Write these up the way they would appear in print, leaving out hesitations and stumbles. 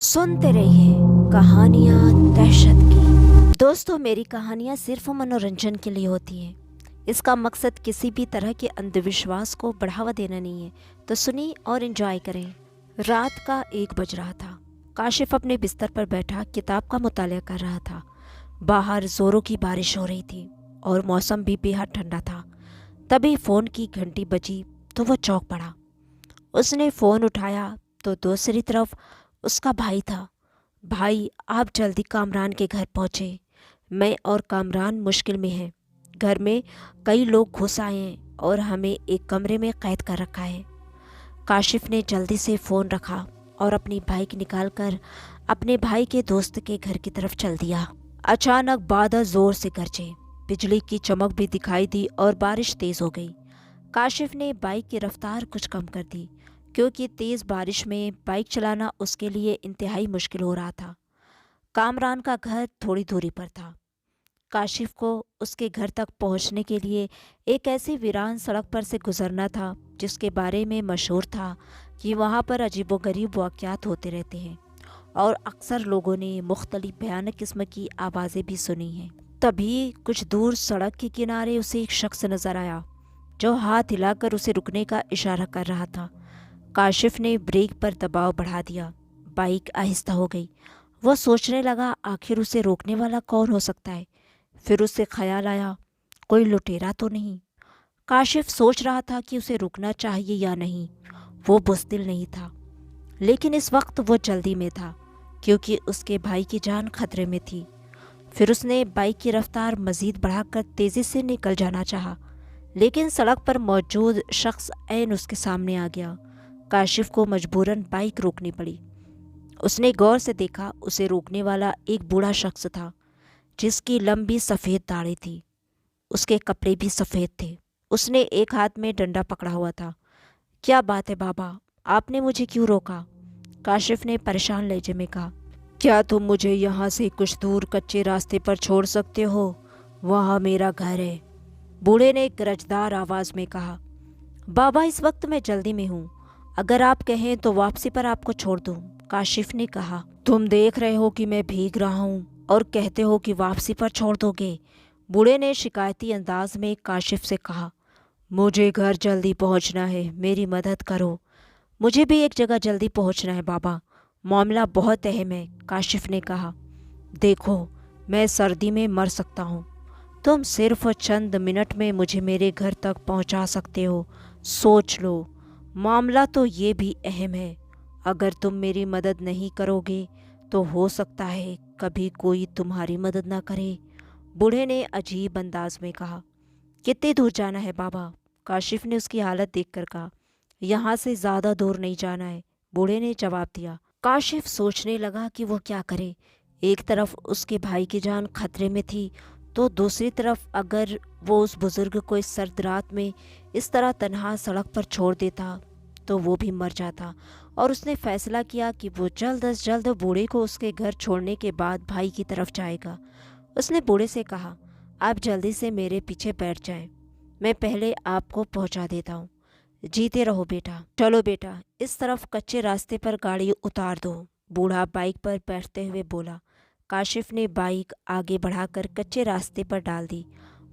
सुनते रहिए कहानियाँ दहशत की। दोस्तों, मेरी कहानियाँ सिर्फ मनोरंजन के लिए होती हैं। इसका मकसद किसी भी तरह के अंधविश्वास को बढ़ावा देना नहीं है। तो सुनिए और एंजॉय करें। रात का 1 बज रहा था। काशिफ अपने बिस्तर पर बैठा किताब का मुतालिया कर रहा था। बाहर जोरों की बारिश हो रही थी और मौसम भी बेहद ठंडा था। तभी फ़ोन की घंटी बजी तो वो चौंक पड़ा। उसने फ़ोन उठाया तो दूसरी तरफ उसका भाई था। भाई, आप जल्दी कामरान के घर पहुँचे। मैं और कामरान मुश्किल में हैं। घर में कई लोग घुस आए हैं और हमें एक कमरे में कैद कर रखा है। काशिफ ने जल्दी से फ़ोन रखा और अपनी बाइक निकालकर अपने भाई के दोस्त के घर की तरफ चल दिया। अचानक बादल ज़ोर से गरजे, बिजली की चमक भी दिखाई दी और बारिश तेज़ हो गई। काशिफ ने बाइक की रफ्तार कुछ कम कर दी, क्योंकि तेज़ बारिश में बाइक चलाना उसके लिए इंतहाई मुश्किल हो रहा था। कामरान का घर थोड़ी दूरी पर था। काशिफ को उसके घर तक पहुंचने के लिए एक ऐसी वीरान सड़क पर से गुजरना था जिसके बारे में मशहूर था कि वहां पर अजीबोगरीब वाक़यात होते रहते हैं और अक्सर लोगों ने मुख्तलिफ भयानक किस्म की आवाज़ें भी सुनी हैं। तभी कुछ दूर सड़क के किनारे उसे एक शख्स नज़र आया जो हाथ हिलाकर उसे रुकने का इशारा कर रहा था। काशिफ ने ब्रेक पर दबाव बढ़ा दिया। बाइक आहिस्ता हो गई। वो सोचने लगा, आखिर उसे रोकने वाला कौन हो सकता है। फिर उसे ख्याल आया, कोई लुटेरा तो नहीं। काशिफ सोच रहा था कि उसे रुकना चाहिए या नहीं। वो बुज़दिल नहीं था, लेकिन इस वक्त वो जल्दी में था, क्योंकि उसके भाई की जान खतरे में थी। फिर उसने बाइक की रफ्तार मज़ीद बढ़ाकर तेज़ी से निकल जाना चाहा, लेकिन सड़क पर मौजूद शख्स ऐन उसके सामने आ गया। काशिफ को मजबूरन बाइक रोकनी पड़ी। उसने गौर से देखा, उसे रोकने वाला एक बूढ़ा शख्स था जिसकी लंबी सफ़ेद दाढ़ी थी। उसके कपड़े भी सफ़ेद थे। उसने एक हाथ में डंडा पकड़ा हुआ था। क्या बात है बाबा, आपने मुझे क्यों रोका? काशिफ ने परेशान लहजे में कहा। क्या तुम मुझे यहाँ से कुछ दूर कच्चे रास्ते पर छोड़ सकते हो? वहाँ मेरा घर है, बूढ़े ने गरजदार आवाज़ में कहा। बाबा, इस वक्त मैं जल्दी में हूँ। अगर आप कहें तो वापसी पर आपको छोड़ दूँ, काशिफ ने कहा। तुम देख रहे हो कि मैं भीग रहा हूँ और कहते हो कि वापसी पर छोड़ दोगे, बूढ़े ने शिकायती अंदाज में काशिफ से कहा। मुझे घर जल्दी पहुँचना है, मेरी मदद करो। मुझे भी एक जगह जल्दी पहुँचना है बाबा, मामला बहुत अहम है, काशिफ ने कहा। देखो, मैं सर्दी में मर सकता हूँ। तुम सिर्फ चंद मिनट में मुझे मेरे घर तक पहुँचा सकते हो। सोच लो, मामला तो ये भी अहम है। अगर तुम मेरी मदद नहीं करोगे तो हो सकता है कभी कोई तुम्हारी मदद ना करे, बूढ़े ने अजीब अंदाज में कहा। कितनी दूर जाना है बाबा? काशिफ ने उसकी हालत देखकर कहा। यहाँ से ज़्यादा दूर नहीं जाना है, बूढ़े ने जवाब दिया। काशिफ सोचने लगा कि वो क्या करे। एक तरफ उसके भाई की जान खतरे में थी, तो दूसरी तरफ अगर वो उस बुज़ुर्ग को इस सर्द रात में इस तरह तन्हा सड़क पर छोड़ देता तो वो भी मर जाता। और उसने फैसला किया कि वो जल्द अज जल्द बूढ़े को उसके घर छोड़ने के बाद भाई की तरफ जाएगा। उसने बूढ़े से कहा, आप जल्दी से मेरे पीछे बैठ जाएं, मैं पहले आपको पहुंचा देता हूँ। जीते रहो बेटा। चलो बेटा, इस तरफ कच्चे रास्ते पर गाड़ी उतार दो, बूढ़ा बाइक पर बैठते हुए बोला। काशिफ ने बाइक आगे बढ़ाकर कच्चे रास्ते पर डाल दी।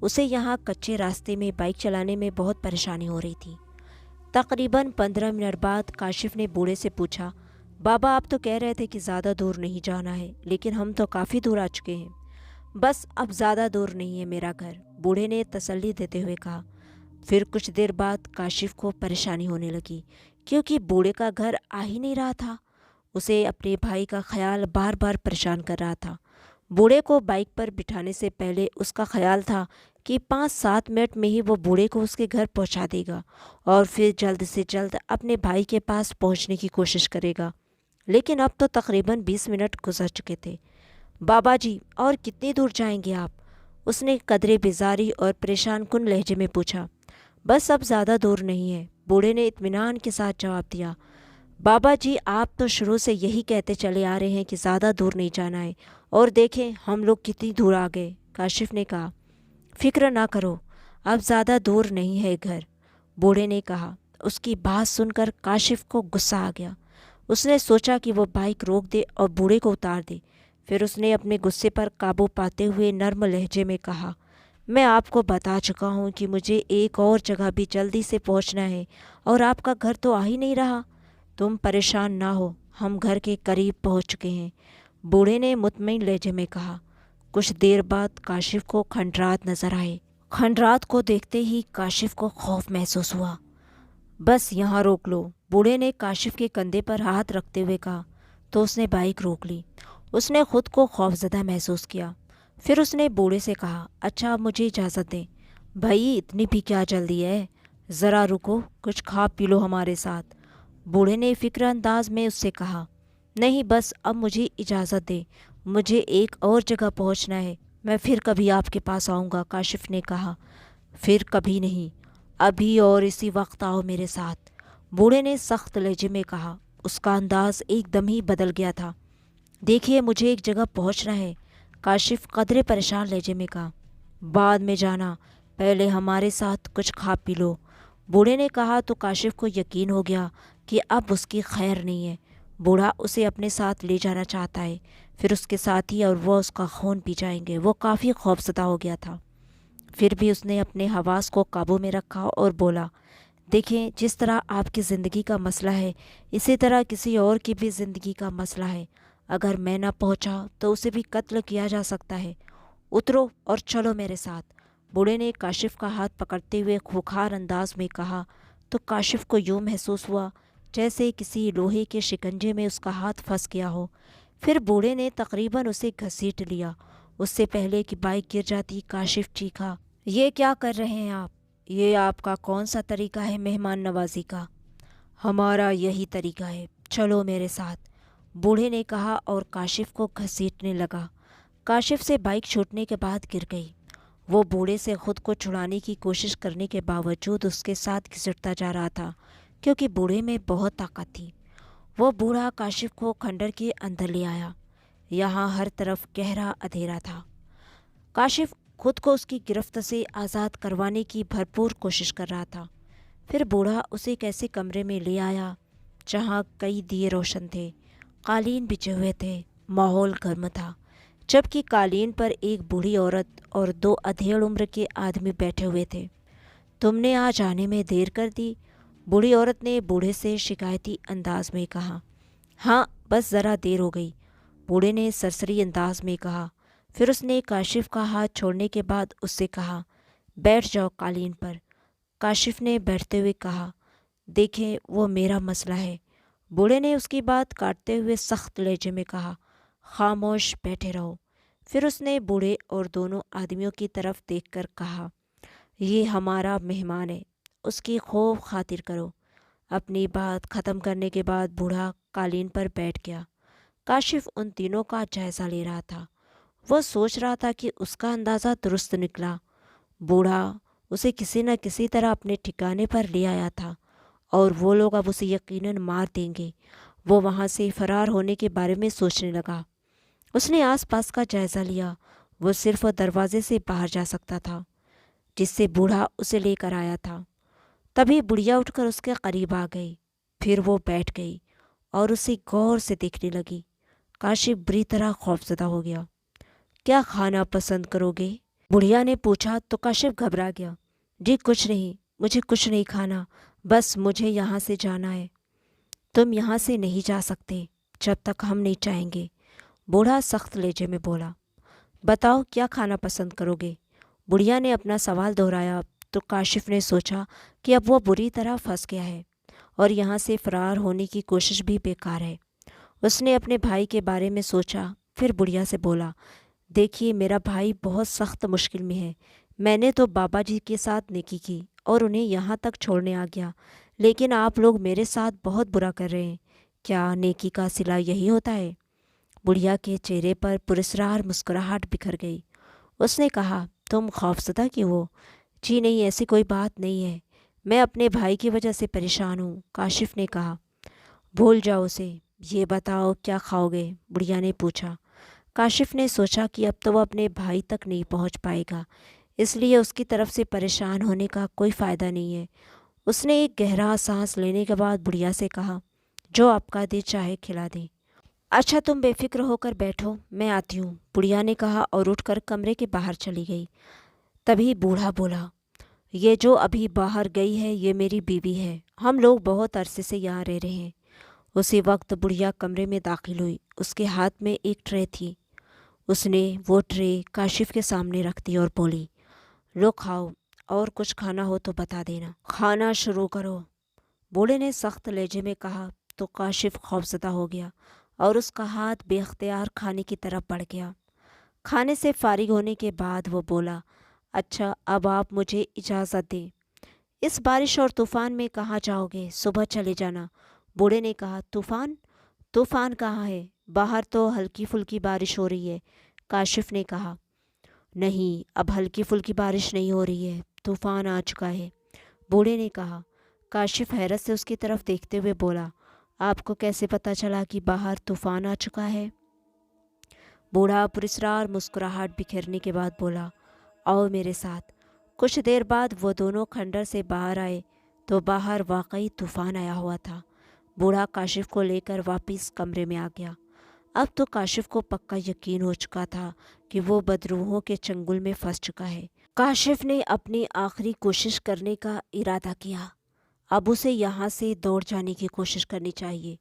उसे यहाँ कच्चे रास्ते में बाइक चलाने में बहुत परेशानी हो रही थी। तकरीबन 15 मिनट बाद काशिफ ने बूढ़े से पूछा, बाबा, आप तो कह रहे थे कि ज़्यादा दूर नहीं जाना है, लेकिन हम तो काफ़ी दूर आ चुके हैं। बस अब ज़्यादा दूर नहीं है मेरा घर, बूढ़े ने तसल्ली देते हुए कहा। फिर कुछ देर बाद काशिफ को परेशानी होने लगी, क्योंकि बूढ़े का घर आ ही नहीं रहा था। उसे अपने भाई का ख्याल बार बार परेशान कर रहा था। बूढ़े को बाइक पर बिठाने से पहले उसका ख्याल था कि 5-7 मिनट में ही वो बूढ़े को उसके घर पहुंचा देगा और फिर जल्द से जल्द अपने भाई के पास पहुंचने की कोशिश करेगा। लेकिन अब तो तकरीबन 20 मिनट गुजर चुके थे। बाबा जी, और कितनी दूर जाएंगे आप? उसने कदरे बेजारी और परेशान कुन लहजे में पूछा। बस अब ज़्यादा दूर नहीं है, बूढ़े ने इत्मीनान के साथ जवाब दिया। बाबा जी, आप तो शुरू से यही कहते चले आ रहे हैं कि ज़्यादा दूर नहीं जाना है, और देखें हम लोग कितनी दूर आ गए, काशिफ ने कहा। फिक्र ना करो, अब ज़्यादा दूर नहीं है घर, बूढ़े ने कहा। उसकी बात सुनकर काशिफ को गुस्सा आ गया। اس نے سوچا کہ وہ بائک روک دے اور بوڑھے کو اتار دے۔ پھر اس نے اپنے غصے پر قابو پاتے ہوئے نرم لہجے میں کہا، میں آپ کو بتا چکا ہوں کہ مجھے ایک اور جگہ بھی جلدی سے پہنچنا ہے اور آپ کا گھر تو آ ہی نہیں رہا۔ تم پریشان نہ ہو، ہم گھر کے قریب پہنچ چکے ہیں، بوڑھے نے مطمئن لہجے میں کہا۔ کچھ دیر بعد کاشف کو کھنڈرات نظر آئے۔ کھنڈرات کو دیکھتے ہی کاشف کو خوف محسوس ہوا۔ بس یہاں روک لو، بوڑھے نے کاشف کے کندھے پر ہاتھ رکھتے ہوئے کہا تو اس نے بائک روک لی۔ اس نے خود کو خوفزدہ محسوس کیا۔ پھر اس نے بوڑھے سے کہا، اچھا اب مجھے اجازت دیں۔ بھائی اتنی بھی کیا جلدی ہے، ذرا رکو، کچھ کھا پی لو ہمارے ساتھ۔ بوڑھے نے فکر انداز میں اس سے کہا، نہیں بس اب مجھے اجازت دیں، مجھے ایک اور جگہ پہنچنا ہے، میں پھر کبھی آپ کے پاس آؤں گا۔ کاشف نے کہا، پھر کبھی نہیں، ابھی اور اسی وقت آؤ میرے ساتھ، بوڑھے نے سخت لہجے میں کہا۔ اس کا انداز ایک دم ہی بدل گیا تھا۔ دیکھیے مجھے ایک جگہ پہنچنا ہے، کاشف قدرے پریشان لہجے میں کہا، بعد میں جانا، پہلے ہمارے ساتھ کچھ کھا پی لو، بوڑھے نے کہا تو کاشف کو یقین ہو گیا کہ اب اس کی خیر نہیں ہے۔ بوڑھا اسے اپنے ساتھ لے جانا چاہتا ہے، پھر اس کے ساتھی اور وہ اس کا خون پی جائیں گے۔ وہ کافی خوفزدہ ہو گیا تھا، پھر بھی اس نے اپنے حواس کو قابو میں رکھا اور بولا، دیکھیں جس طرح آپ کی زندگی کا مسئلہ ہے اسی طرح کسی اور کی بھی زندگی کا مسئلہ ہے، اگر میں نہ پہنچا تو اسے بھی قتل کیا جا سکتا ہے، اترو اور چلو میرے ساتھ، بوڑھے نے کاشف کا ہاتھ پکڑتے ہوئے خوخار انداز میں کہا تو کاشف کو یوں محسوس ہوا جیسے کسی لوہے کے شکنجے میں اس کا ہاتھ پھنس گیا ہو۔ پھر بوڑھے نے تقریباً اسے گھسیٹ لیا۔ اس سے پہلے کہ بائک گر جاتی کاشف چیخا، یہ کیا کر رہے ہیں آپ؟ یہ آپ کا کون سا طریقہ ہے مہمان نوازی کا؟ ہمارا یہی طریقہ ہے، چلو میرے ساتھ، بوڑھے نے کہا اور کاشف کو گھسیٹنے لگا۔ کاشف سے بائک چھوٹنے کے بعد گر گئی۔ وہ بوڑھے سے خود کو چھڑانے کی کوشش کرنے کے باوجود اس کے ساتھ گھسٹتا جا رہا تھا کیونکہ بوڑھے میں بہت طاقت تھی۔ وہ بوڑھا کاشف کو کھنڈر کے اندر لے آیا۔ یہاں ہر طرف گہرا اندھیرا تھا۔ کاشف خود کو اس کی گرفت سے آزاد کروانے کی بھرپور کوشش کر رہا تھا۔ پھر بوڑھا اسے ایک ایسے کمرے میں لے آیا جہاں کئی دیے روشن تھے، قالین بچھے ہوئے تھے، ماحول گرم تھا، جبکہ قالین پر ایک بوڑھی عورت اور دو ادھیڑ عمر کے آدمی بیٹھے ہوئے تھے۔ تم نے آج آنے میں دیر کر دی، بوڑھی عورت نے بوڑھے سے شکایتی انداز میں کہا۔ ہاں بس ذرا دیر ہو گئی، بوڑھے نے سرسری انداز میں کہا۔ پھر اس نے کاشف کا ہاتھ چھوڑنے کے بعد اس سے کہا، بیٹھ جاؤ قالین پر۔ کاشف نے بیٹھتے ہوئے کہا، دیکھیں وہ میرا مسئلہ ہے، بوڑھے نے اس کی بات کاٹتے ہوئے سخت لہجے میں کہا، خاموش بیٹھے رہو۔ پھر اس نے بوڑھے اور دونوں آدمیوں کی طرف دیکھ کر کہا، یہ ہمارا مہمان ہے، اس کی خوب خاطر کرو۔ اپنی بات ختم کرنے کے بعد بوڑھا قالین پر بیٹھ گیا۔ کاشف ان تینوں کا جائزہ لے رہا تھا۔ وہ سوچ رہا تھا کہ اس کا اندازہ درست نکلا، بوڑھا اسے کسی نہ کسی طرح اپنے ٹھکانے پر لے آیا تھا اور وہ لوگ اب اسے یقیناً مار دیں گے۔ وہ وہاں سے فرار ہونے کے بارے میں سوچنے لگا۔ اس نے آس پاس کا جائزہ لیا، وہ صرف دروازے سے باہر جا سکتا تھا جس سے بوڑھا اسے لے کر آیا تھا۔ تبھی بڑھیا اٹھ کر اس کے قریب آ گئی، پھر وہ بیٹھ گئی اور اسے غور سے دیکھنے لگی۔ کاشف بری طرح خوفزدہ ہو گیا۔ کیا کھانا پسند کرو گے؟ بڑھیا نے پوچھا تو کاشف گھبرا گیا۔ جی کچھ نہیں، مجھے کچھ نہیں کھانا، بس مجھے یہاں سے جانا ہے۔ تم یہاں سے نہیں جا سکتے جب تک ہم نہیں چاہیں گے، بوڑھا سخت لہجے میں بولا۔ بتاؤ کیا کھانا پسند کرو گے؟ بڑھیا نے اپنا سوال دہرایا تو کاشف نے سوچا کہ اب وہ بری طرح پھنس گیا ہے اور یہاں سے فرار ہونے کی کوشش بھی بیکار ہے۔ اس نے اپنے بھائی کے بارے میں سوچا، پھر بڑھیا سے بولا، دیکھیے میرا بھائی بہت سخت مشکل میں ہے، میں نے تو بابا جی کے ساتھ نیکی کی اور انہیں یہاں تک چھوڑنے آ گیا، لیکن آپ لوگ میرے ساتھ بہت برا کر رہے ہیں، کیا نیکی کا صلہ یہی ہوتا ہے؟ بڑھیا کے چہرے پر پراسرار مسکراہٹ بکھر گئی۔ اس نے کہا، تم خوفزدہ کیوں ہو؟ جی نہیں، ایسی کوئی بات نہیں ہے، میں اپنے بھائی کی وجہ سے پریشان ہوں، کاشف نے کہا۔ بھول جاؤ اسے، یہ بتاؤ کیا کھاؤ گے؟ بڑھیا نے پوچھا۔ کاشف نے سوچا کہ اب تو وہ اپنے بھائی تک نہیں پہنچ پائے گا، اس لیے اس کی طرف سے پریشان ہونے کا کوئی فائدہ نہیں ہے۔ اس نے ایک گہرا سانس لینے کے بعد بڑھیا سے کہا، जो आपका दिल चाहे खिला दें। अच्छा तुम बेफिक्र होकर बैठो, मैं आती हूँ, बुढ़िया ने कहा और उठकर कमरे के बाहर चली गई। तभी बूढ़ा बोला, ये जो अभी बाहर गई है ये मेरी बीवी है, हम लोग बहुत अरसे से यहाँ रह रहे हैं। उसी वक्त बुढ़िया कमरे में दाखिल हुई। उसके हाथ में एक ट्रे थी। उसने वो ट्रे काशिफ के सामने रख दी और बोली, लो खाओ, और कुछ खाना हो तो बता देना। खाना शुरू करो, बूढ़े ने सख्त लहजे में कहा। तो काशिफ खौफजदा हो गया और उसका हाथ बेख्तियार खाने की तरफ बढ़ गया। खाने से फारिग होने के बाद वो बोला, अच्छा अब आप मुझे इजाज़त दें। इस बारिश और तूफ़ान में कहाँ जाओगे, सुबह चले जाना। बूढ़े ने कहा, तूफ़ान? तूफ़ान कहाँ है, बाहर तो हल्की फुल्की बारिश हो रही है। काशिफ ने कहा, नहीं अब हल्की फुल्की बारिश नहीं हो रही है, तूफ़ान आ चुका है। बूढ़े ने कहा। काशिफ हैरत से उसकी तरफ देखते हुए बोला, आपको कैसे पता चला कि बाहर तूफ़ान आ चुका है? बूढ़ा पुरस्कार मुस्कुराहट बिखेरने के बाद बोला, आओ मेरे साथ। कुछ देर बाद वो दोनों खंडर से बाहर आए तो बाहर वाकई तूफ़ान आया हुआ था। बूढ़ा काशिफ को लेकर वापस कमरे में आ गया। अब तो काशिफ को पक्का यकीन हो चुका था कि वो बदरूहों के चंगुल में फंस चुका है। काशिफ ने अपनी आखिरी कोशिश करने का इरादा किया। अब उसे यहाँ से दौड़ जाने की कोशिश करनी चाहिए।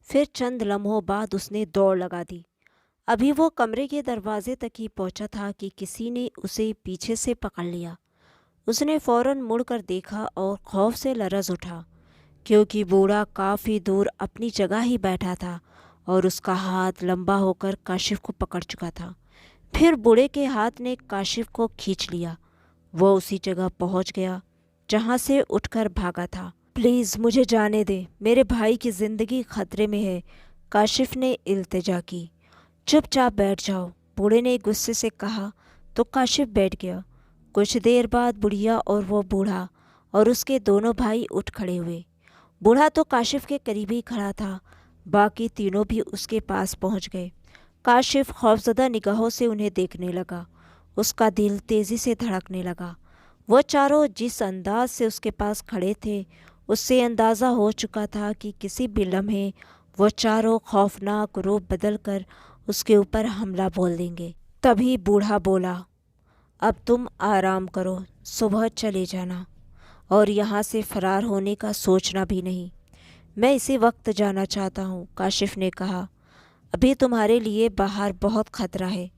फिर चंद लम्हों बाद उसने दौड़ लगा दी। अभी वो कमरे के दरवाजे तक ही पहुंचा था कि किसी ने उसे पीछे से पकड़ लिया। उसने फौरन मुड़कर देखा और खौफ से लरज़ उठा, क्योंकि बूढ़ा काफ़ी दूर अपनी जगह ही बैठा था और उसका हाथ लंबा होकर काशिफ को पकड़ चुका था। फिर बूढ़े के हाथ ने काशिफ को खींच लिया। वो उसी जगह पहुंच गया जहां से उठकर भागा था। प्लीज़ मुझे जाने दे, मेरे भाई की ज़िंदगी खतरे में है, काशिफ ने इल्तिजा की। चुपचाप बैठ जाओ, बूढ़े ने गुस्से से कहा तो काशिफ बैठ गया। कुछ देर बाद बुढ़िया और वो बूढ़ा और उसके दोनों भाई उठ खड़े हुए। बूढ़ा तो काशिफ के करीब ही खड़ा था, बाकी तीनों भी उसके पास पहुंच गए। काशिफ खौफजदा निगाहों से उन्हें देखने लगा। उसका दिल तेज़ी से धड़कने लगा। वो चारों जिस अंदाज से उसके पास खड़े थे उससे अंदाज़ा हो चुका था कि किसी भी लम्हे वो चारों खौफनाक रूप बदल कर उसके ऊपर हमला बोल देंगे। तभी बूढ़ा बोला, अब तुम आराम करो, सुबह चले जाना और यहाँ से फरार होने का सोचना भी नहीं। मैं इसी वक्त जाना चाहता हूँ, काशिफ ने कहा। अभी तुम्हारे लिए बाहर बहुत खतरा है,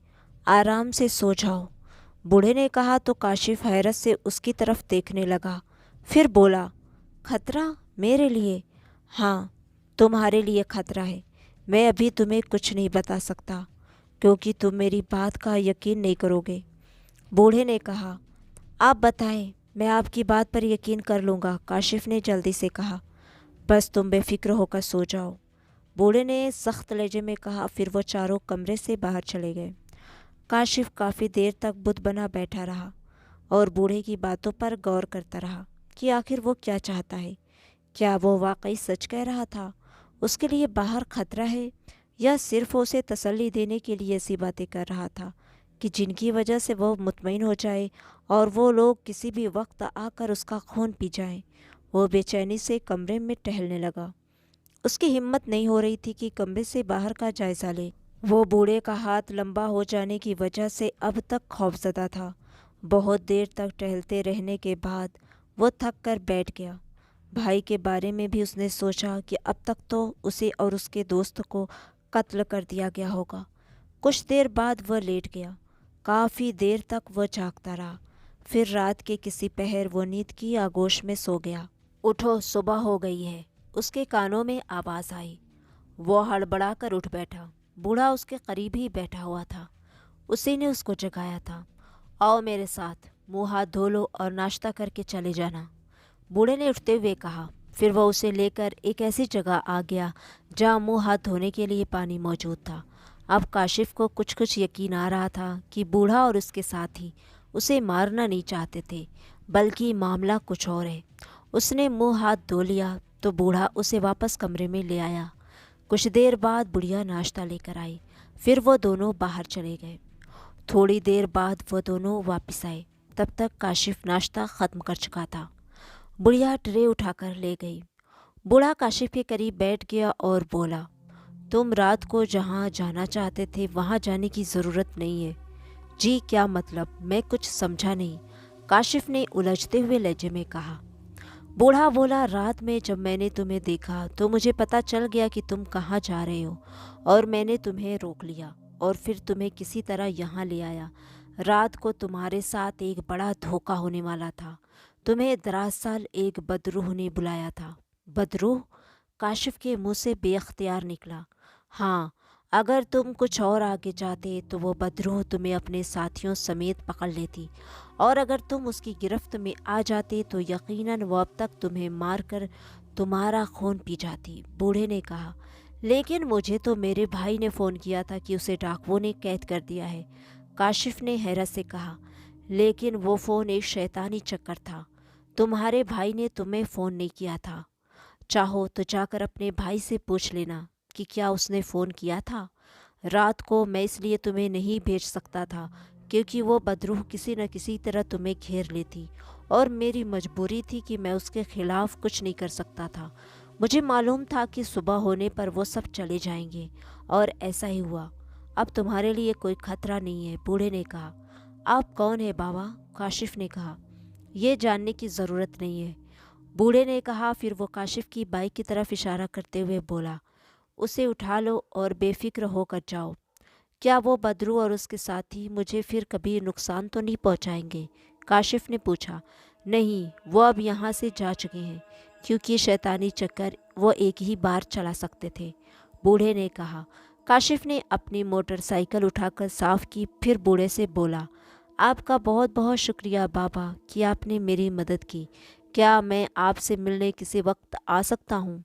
आराम से सो जाओ, बूढ़े ने कहा। तो काशिफ हैरत से उसकी तरफ देखने लगा। फिर बोला, खतरा मेरे लिए? हाँ, तुम्हारे लिए खतरा है। मैं अभी तुम्हें कुछ नहीं बता सकता क्योंकि तुम मेरी बात का यकीन नहीं करोगे, बूढ़े ने कहा। आप बताएं, मैं आपकी बात पर यकीन कर लूँगा, काशिफ ने जल्दी से कहा। बस तुम बेफिक्र होकर सो जाओ, बूढ़े ने सख्त लहजे में कहा। फिर वो चारों कमरे से बाहर चले गए। काशिफ काफ़ी देर तक बुत बना बैठा रहा और बूढ़े की बातों पर गौर करता रहा कि आखिर वो क्या चाहता है। क्या वो वाकई सच कह रहा था, उसके लिए बाहर खतरा है, या सिर्फ उसे तसल्ली देने के लिए ऐसी बातें कर रहा था कि जिनकी वजह से वो मुतमईन हो जाए और वो लोग किसी भी वक्त आकर उसका खून पी जाएं। वो बेचैनी से कमरे में टहलने लगा। उसकी हिम्मत नहीं हो रही थी कि कमरे से बाहर का जायज़ा ले। वो बूढ़े का हाथ लंबा हो जाने की वजह से अब तक खौफजदा था। बहुत देर तक टहलते रहने के बाद वो थक कर बैठ गया। भाई के बारे में भी उसने सोचा कि अब तक तो उसे और उसके दोस्त को कत्ल कर दिया गया होगा। कुछ देर बाद वह लेट गया। काफ़ी देर तक वह जागता रहा। फिर रात के किसी पहर वो नींद की आगोश में सो गया। उठो, सुबह हो गई है, उसके कानों में आवाज़ आई। वो हड़बड़ा कर उठ बैठा। बूढ़ा उसके करीब ही बैठा हुआ था। उसी ने उसको जगाया था। आओ मेरे साथ, मुँह हाथ धो लो और नाश्ता करके चले जाना, बूढ़े ने उठते हुए कहा। फिर वह उसे लेकर एक ऐसी जगह आ गया जहाँ मुँह हाथ धोने के लिए पानी मौजूद था। अब काशिफ को कुछ कुछ यकीन आ रहा था कि बूढ़ा और उसके साथी उसे मारना नहीं चाहते थे, बल्कि मामला कुछ और है। उसने मुँह हाथ धो लिया तो बूढ़ा उसे वापस कमरे में ले आया। कुछ देर बाद बुढ़िया नाश्ता लेकर आई। फिर वो दोनों बाहर चले गए। थोड़ी देर बाद वो दोनों वापस आए। तब तक काशिफ नाश्ता ख़त्म कर चुका था। बुढ़िया ट्रे उठाकर ले गई। बूढ़ा काशिफ के करीब बैठ गया और बोला, तुम रात को जहाँ जाना चाहते थे वहाँ जाने की ज़रूरत नहीं है। जी क्या मतलब? मैं कुछ समझा नहीं, काशिफ ने उलझते हुए लहजे में कहा। बूढ़ा बोला, रात में जब मैंने तुम्हें देखा तो मुझे पता चल गया कि तुम कहाँ जा रहे हो और मैंने तुम्हें रोक लिया और फिर तुम्हें किसी तरह यहाँ ले आया। रात को तुम्हारे साथ एक बड़ा धोखा होने वाला था। तुम्हें दरअसल एक बदरूह ने बुलाया था। बदरूह? काशिफ के मुंह से बेख्तियार निकला। हाँ, अगर तुम कुछ और आगे जाते तो वो बदरूह तुम्हें अपने साथियों समेत पकड़ लेती और अगर तुम उसकी गिरफ्त में आ जाते तो यकीनन वो अब तक तुम्हें मारकर तुम्हारा खून पी जाती। बूढ़े ने कहा, लेकिन मुझे तो मेरे भाई ने फ़ोन किया था कि उसे डाकुओं ने कैद कर दिया है। काशिफ ने हैरत से कहा, लेकिन वो फ़ोन एक शैतानी चक्कर था। तुम्हारे भाई ने तुम्हें फ़ोन नहीं किया था। चाहो तो जाकर अपने भाई से पूछ लेना कि क्या उसने फ़ोन किया था। रात को मैं इसलिए तुम्हें नहीं भेज सकता था क्योंकि वो बदरूह किसी न किसी तरह तुम्हें घेर लेती और मेरी मजबूरी थी कि मैं उसके खिलाफ़ कुछ नहीं कर सकता था। मुझे मालूम था कि सुबह होने पर वो सब चले जाएंगे और ऐसा ही हुआ। अब तुम्हारे लिए कोई खतरा नहीं है। बूढ़े ने कहा। आप कौन है बाबा? काशिफ ने कहा। यह जानने की ज़रूरत नहीं है, बूढ़े ने कहा। फिर वो काशिफ की बाइक की तरफ इशारा करते हुए बोला, उसे उठा लो और बेफिक्र होकर जाओ। क्या वो बदरू और उसके साथी मुझे फिर कभी नुकसान तो नहीं पहुंचाएंगे? काशिफ ने पूछा। नहीं, वो अब यहाँ से जा चुके हैं क्योंकि शैतानी चक्कर वो एक ही बार चला सकते थे, बूढ़े ने कहा। काशिफ ने अपनी मोटरसाइकिल उठाकर साफ की, फिर बूढ़े से बोला, आपका बहुत बहुत शुक्रिया बाबा कि आपने मेरी मदद की। क्या मैं आपसे मिलने किसी वक्त आ सकता हूँ?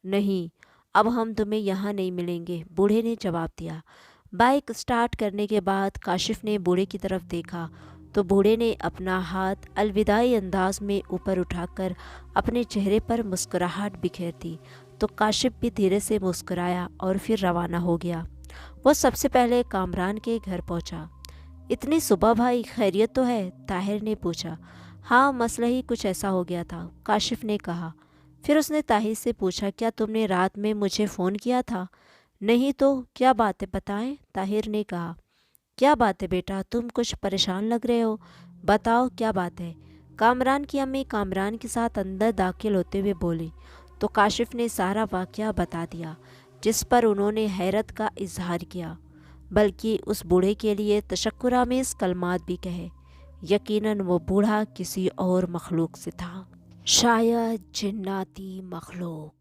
नहीं, अब हम तुम्हें यहाँ नहीं मिलेंगे, बूढ़े ने जवाब दिया। बाइक स्टार्ट करने के बाद काशिफ ने बूढ़े की तरफ देखा तो बूढ़े ने अपना हाथ अलविदाई अंदाज में ऊपर उठाकर अपने चेहरे पर मुस्कुराहट बिखेर दी तो काशिफ भी धीरे से मुस्कुराया और फिर रवाना हो गया। वो सबसे पहले कामरान के घर पहुंचा। इतनी सुबह भाई, खैरियत तो है? ताहिर ने पूछा। हाँ, मसला ही कुछ ऐसा हो गया था, काशिफ ने कहा। फिर उसने ताहिर से पूछा, क्या तुमने रात में मुझे फ़ोन किया था? नहीं तो क्या बात है बताएं, ताहिर ने कहा। क्या बात है बेटा, तुम कुछ परेशान लग रहे हो, बताओ क्या बात है? कामरान की अम्मी कामरान के साथ अंदर दाखिल होते हुए बोली तो काशिफ ने सारा वाक़या बता दिया, जिस पर उन्होंने हैरत का इजहार किया, बल्कि उस बूढ़े के लिए तशक्कुरामेज़ कलमात भी कहे। यकीनन वो बूढ़ा किसी और मखलूक से था, शायद जिन्नाती मखलूक।